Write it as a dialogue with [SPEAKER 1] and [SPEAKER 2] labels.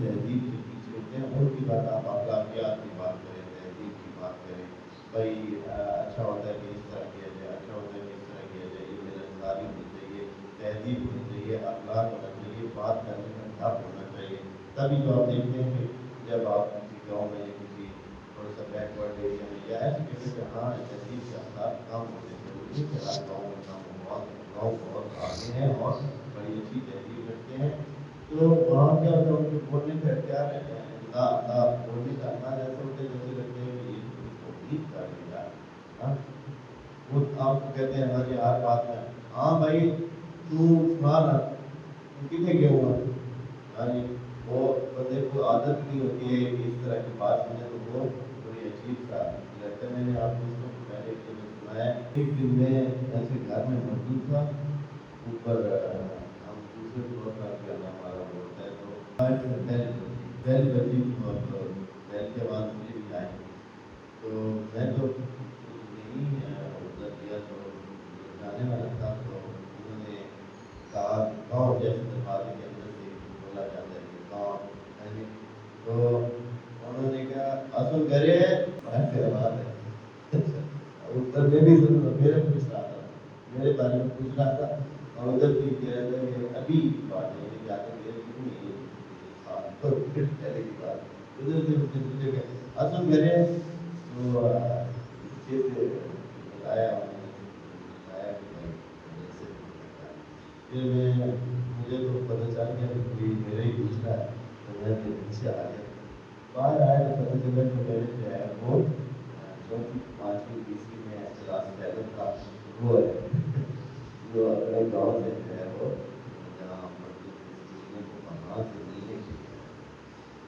[SPEAKER 1] تہذیب سے پیچھے ہوتے ہیں ان کی بات آپ اخلاقیات کی بات کریں تہذیب کی بات کریں بھائی اچھا ہوتا ہے کہ اس طرح کیا جائے اچھا ہوتا ہے کہ اس طرح کیا جائے یہ ملنساری ہونی چاہیے تہذیب ہونی چاہیے اخلاق ہونا چاہیے بات کرنے کا ڈھب ہونا چاہیے تبھی تو آپ دیکھتے ہیں کہ جب آپ کسی گاؤں میں یا کسی تھوڑا سا بیکورڈ ایریا میں یا ایسی جگہ جہاں تہذیب کے اخلاق کم ہوتے ضروری ہے کہ ہر گاؤں میں کم ہو گاؤں بہت آگے ہیں اور بڑی اچھی تہذیب رکھتے ہیں تو وہاں کیا ہوتا ہے ان کے بولنے کا اختیار بولنے کا انداز ایسا ہوتا ہے جیسے لگتے ہیں کہ یہ تو کچھ توہین کر رہے یار وہ آپ کو کہتے ہیں ہماری ہر بات میں ہاں بھائی تو کتنے گیا ہوا یعنی وہ بندے کو عادت نہیں ہوتی ہے کہ اس طرح کی بات سنے تو وہ بڑی عجیب سا لگتا ہے میں نے آپ دوستوں کو پہلے ایک دن سنایا ایک دن میں ایسے گھر میں موجود تھا اوپر ہم دوسرے فلور پر کیا ہمارا وہ ہوتا ہے تو بیل بجی بیل کے بعد مجھے بھی آئی تو میں تو نہیں ادھر دیا تو جو جانے والا تھا تو انہوں نے کہا گاؤں جیسے دروازے کے اندر سے بولا جاتا ہے کہ گاؤں تو انہوں نے کہا اصل کرے ہے بات ہے ادھر میں بھی میرے پوچھ رہا تھا میرے بارے میں پوچھ رہا تھا اور ادھر بھی کہہ رہا تھا کہ ابھی کی بات ہے یعنی جانے میرے بھی نہیں پہلے کی بات ادھر سے اس نے پوچھا کہ اصل کرے تو پیچھے سے بتایا انہوں نے بتایا کہ بھائی ایسے نہیں کرتا پھر مجھے تو پتہ چل گیا کہ کوئی میرے ہی پوچھ رہا ہے تو میں پھر پیچھے آ گیا باہر آیا تو پتہ چلا کہ میرے جو ہے وہ چوتھی پانچویں تیسری میں کلاس 11 کا وہ ہے جو اپنے گاؤں سے جو ہے وہ